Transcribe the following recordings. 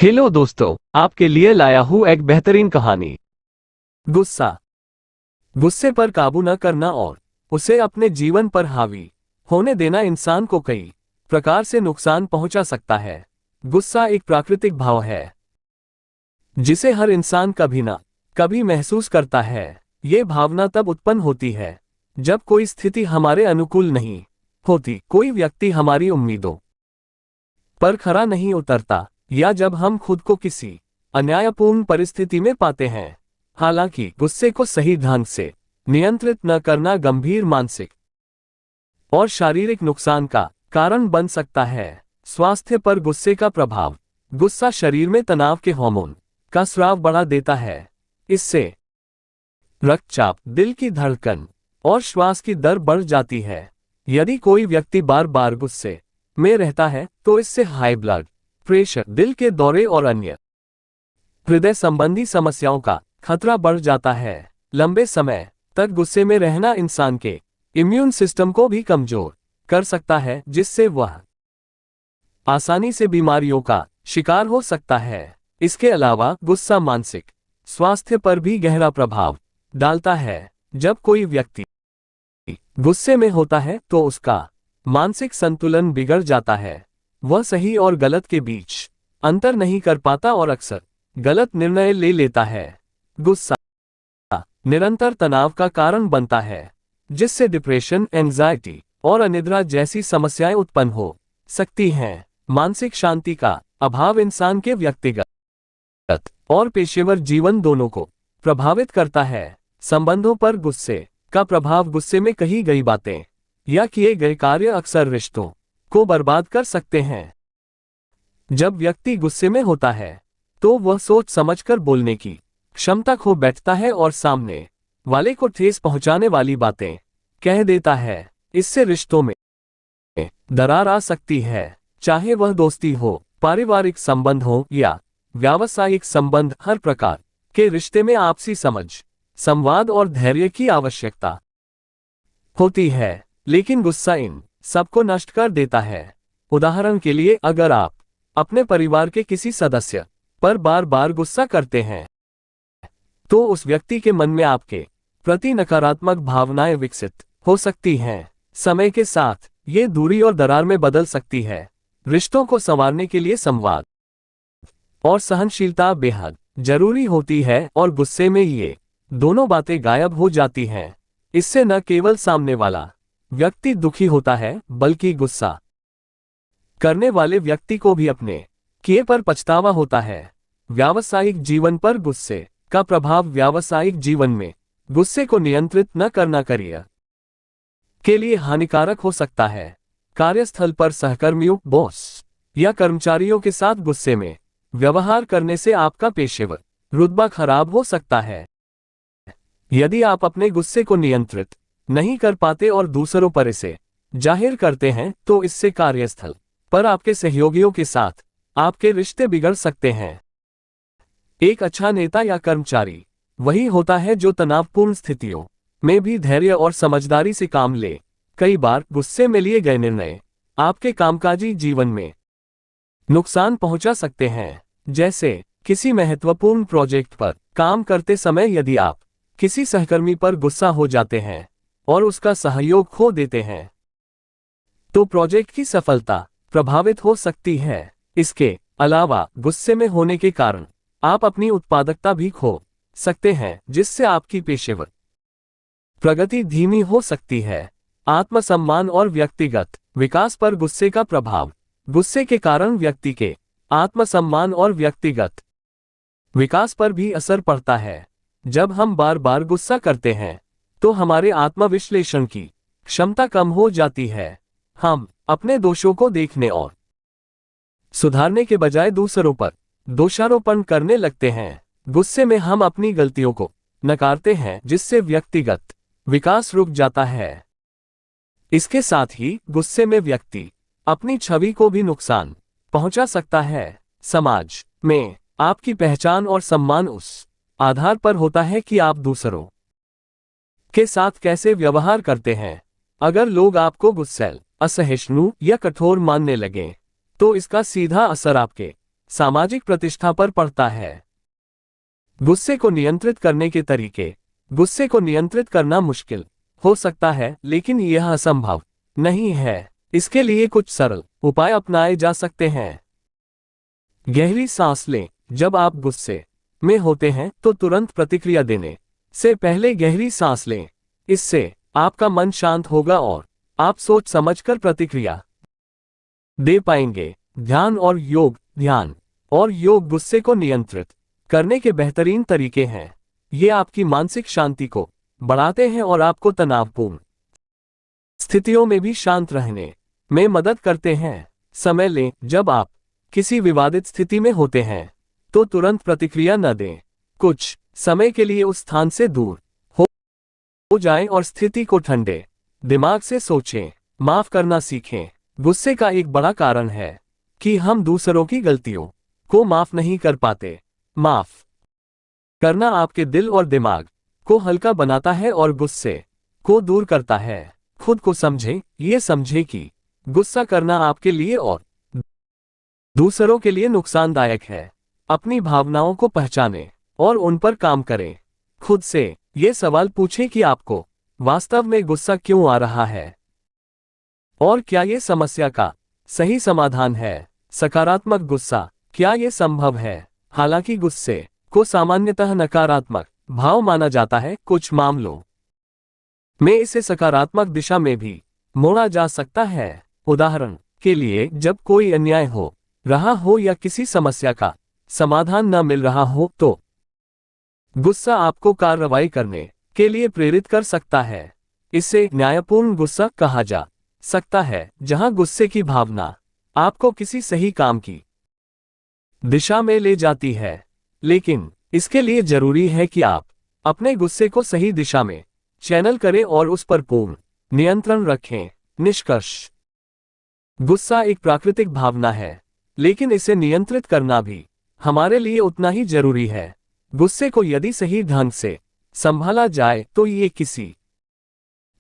Hello दोस्तों, आपके लिए लाया हूँ एक बेहतरीन कहानी। गुस्सा। गुस्से पर काबू न करना और उसे अपने जीवन पर हावी होने देना इंसान को कई प्रकार से नुकसान पहुंचा सकता है। गुस्सा एक प्राकृतिक भाव है जिसे हर इंसान कभी ना कभी महसूस करता है। ये भावना तब उत्पन्न होती है जब कोई स्थिति हमारे अनुकूल नहीं होती, कोई व्यक्ति हमारी उम्मीदों पर खरा नहीं उतरता, या जब हम खुद को किसी अन्यायपूर्ण परिस्थिति में पाते हैं। हालांकि गुस्से को सही ढंग से नियंत्रित न करना गंभीर मानसिक और शारीरिक नुकसान का कारण बन सकता है। स्वास्थ्य पर गुस्से का प्रभाव। गुस्सा शरीर में तनाव के हार्मोन का स्राव बढ़ा देता है। इससे रक्तचाप, दिल की धड़कन और श्वास की दर बढ़ जाती है। यदि कोई व्यक्ति बार बार गुस्से में रहता है तो इससे हाई ब्लड प्रेशर, दिल के दौरे और अन्य हृदय संबंधी समस्याओं का खतरा बढ़ जाता है। लंबे समय तक गुस्से में रहना इंसान के इम्यून सिस्टम को भी कमजोर कर सकता है, जिससे वह आसानी से बीमारियों का शिकार हो सकता है। इसके अलावा गुस्सा मानसिक स्वास्थ्य पर भी गहरा प्रभाव डालता है। जब कोई व्यक्ति गुस्से में होता है तो उसका मानसिक संतुलन बिगड़ जाता है। वह सही और गलत के बीच अंतर नहीं कर पाता और अक्सर गलत निर्णय ले लेता है। गुस्सा निरंतर तनाव का कारण बनता है, जिससे डिप्रेशन, एंजाइटी और अनिद्रा जैसी समस्याएं उत्पन्न हो सकती हैं। मानसिक शांति का अभाव इंसान के व्यक्तिगत और पेशेवर जीवन दोनों को प्रभावित करता है। संबंधों पर गुस्से का प्रभाव। गुस्से में कही गई बातें या किए गए कार्य अक्सर रिश्तों को बर्बाद कर सकते हैं। जब व्यक्ति गुस्से में होता है तो वह सोच समझकर बोलने की क्षमता खो बैठता है और सामने वाले को ठेस पहुंचाने वाली बातें कह देता है। इससे रिश्तों में दरार आ सकती है, चाहे वह दोस्ती हो, पारिवारिक संबंध हो या व्यावसायिक संबंध। हर प्रकार के रिश्ते में आपसी समझ, संवाद और धैर्य की आवश्यकता होती है, लेकिन गुस्सा इन सबको नष्ट कर देता है। उदाहरण के लिए, अगर आप अपने परिवार के किसी सदस्य पर बार बार गुस्सा करते हैं तो उस व्यक्ति के मन में आपके प्रति नकारात्मक भावनाएं विकसित हो सकती हैं। समय के साथ ये दूरी और दरार में बदल सकती है। रिश्तों को संवारने के लिए संवाद और सहनशीलता बेहद जरूरी होती है, और गुस्से में ये दोनों बातें गायब हो जाती हैं। इससे न केवल सामने वाला व्यक्ति दुखी होता है, बल्कि गुस्सा करने वाले व्यक्ति को भी अपने किए पर पछतावा होता है। व्यावसायिक जीवन पर गुस्से का प्रभाव। व्यावसायिक जीवन में गुस्से को नियंत्रित न करना करियर के लिए हानिकारक हो सकता है। कार्यस्थल पर सहकर्मियों, बॉस या कर्मचारियों के साथ गुस्से में व्यवहार करने से आपका पेशेवर रुतबा खराब हो सकता है। यदि आप अपने गुस्से को नियंत्रित नहीं कर पाते और दूसरों पर इसे जाहिर करते हैं तो इससे कार्यस्थल पर आपके सहयोगियों के साथ आपके रिश्ते बिगड़ सकते हैं। एक अच्छा नेता या कर्मचारी वही होता है जो तनावपूर्ण स्थितियों में भी धैर्य और समझदारी से काम ले। कई बार गुस्से में लिए गए निर्णय आपके कामकाजी जीवन में नुकसान पहुंचा सकते हैं। जैसे किसी महत्वपूर्ण प्रोजेक्ट पर काम करते समय यदि आप किसी सहकर्मी पर गुस्सा हो जाते हैं और उसका सहयोग खो देते हैं तो प्रोजेक्ट की सफलता प्रभावित हो सकती है। इसके अलावा गुस्से में होने के कारण आप अपनी उत्पादकता भी खो सकते हैं, जिससे आपकी पेशेवर प्रगति धीमी हो सकती है। आत्मसम्मान और व्यक्तिगत विकास पर गुस्से का प्रभाव। गुस्से के कारण व्यक्ति के आत्मसम्मान और व्यक्तिगत विकास पर भी असर पड़ता है। जब हम बार बार गुस्सा करते हैं तो हमारे आत्मविश्लेषण की क्षमता कम हो जाती है। हम अपने दोषों को देखने और सुधारने के बजाय दूसरों पर दोषारोपण करने लगते हैं। गुस्से में हम अपनी गलतियों को नकारते हैं, जिससे व्यक्तिगत विकास रुक जाता है। इसके साथ ही गुस्से में व्यक्ति अपनी छवि को भी नुकसान पहुंचा सकता है। समाज में आपकी पहचान और सम्मान उस आधार पर होता है कि आप दूसरों के साथ कैसे व्यवहार करते हैं। अगर लोग आपको गुस्सैल, असहिष्णु या कठोर मानने लगें तो इसका सीधा असर आपके सामाजिक प्रतिष्ठा पर पड़ता है। गुस्से को नियंत्रित करने के तरीके। गुस्से को नियंत्रित करना मुश्किल हो सकता है, लेकिन यह असंभव नहीं है। इसके लिए कुछ सरल उपाय अपनाए जा सकते हैं। गहरी सांस लें। जब आप गुस्से में होते हैं तो तुरंत प्रतिक्रिया देने से पहले गहरी सांस लें। इससे आपका मन शांत होगा और आप सोच समझकर प्रतिक्रिया दे पाएंगे। ध्यान और योग। ध्यान और योग गुस्से को नियंत्रित करने के बेहतरीन तरीके हैं। ये आपकी मानसिक शांति को बढ़ाते हैं और आपको तनावपूर्ण स्थितियों में भी शांत रहने में मदद करते हैं। समय लें। जब आप किसी विवादित स्थिति में होते हैं तो तुरंत प्रतिक्रिया न दें। कुछ समय के लिए उस स्थान से दूर हो जाएं और स्थिति को ठंडे दिमाग से सोचें। माफ करना सीखें। गुस्से का एक बड़ा कारण है कि हम दूसरों की गलतियों को माफ नहीं कर पाते। माफ करना आपके दिल और दिमाग को हल्का बनाता है और गुस्से को दूर करता है। खुद को समझें। ये समझें कि गुस्सा करना आपके लिए और दूसरों के लिए नुकसानदायक है। अपनी भावनाओं को पहचानें और उन पर काम करें। खुद से ये सवाल पूछें कि आपको वास्तव में गुस्सा क्यों आ रहा है और क्या ये समस्या का सही समाधान है। सकारात्मक गुस्सा। क्या ये संभव है? हालांकि गुस्से को सामान्यतः नकारात्मक भाव माना जाता है, कुछ मामलों में इसे सकारात्मक दिशा में भी मोड़ा जा सकता है। उदाहरण के लिए, जब कोई अन्याय हो रहा हो या किसी समस्या का समाधान न मिल रहा हो तो गुस्सा आपको कार्रवाई करने के लिए प्रेरित कर सकता है। इसे न्यायपूर्ण गुस्सा कहा जा सकता है, जहां गुस्से की भावना आपको किसी सही काम की दिशा में ले जाती है। लेकिन इसके लिए जरूरी है कि आप अपने गुस्से को सही दिशा में चैनल करें और उस पर पूर्ण नियंत्रण रखें। निष्कर्ष। गुस्सा एक प्राकृतिक भावना है, लेकिन इसे नियंत्रित करना भी हमारे लिए उतना ही जरूरी है। गुस्से को यदि सही ढंग से संभाला जाए तो ये किसी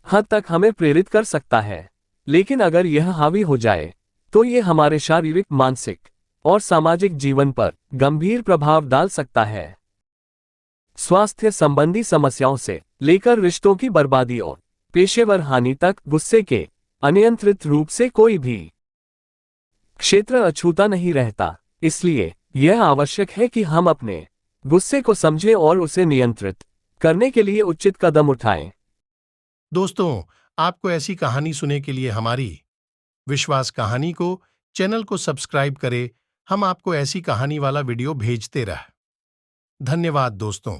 हद तक हमें प्रेरित कर सकता है, लेकिन अगर यह हावी हो जाए तो ये हमारे शारीरिक, मानसिक और सामाजिक जीवन पर गंभीर प्रभाव डाल सकता है। स्वास्थ्य संबंधी समस्याओं से लेकर रिश्तों की बर्बादी और पेशेवर हानि तक गुस्से के अनियंत्रित रूप से कोई भी क्षेत्र अछूता नहीं रहता। इसलिए यह आवश्यक है कि हम अपने गुस्से को समझें और उसे नियंत्रित करने के लिए उचित कदम उठाएं। दोस्तों, आपको ऐसी कहानी सुनने के लिए हमारी विश्वास कहानी को चैनल को सब्सक्राइब करें। हम आपको ऐसी कहानी वाला वीडियो भेजते रह। धन्यवाद दोस्तों।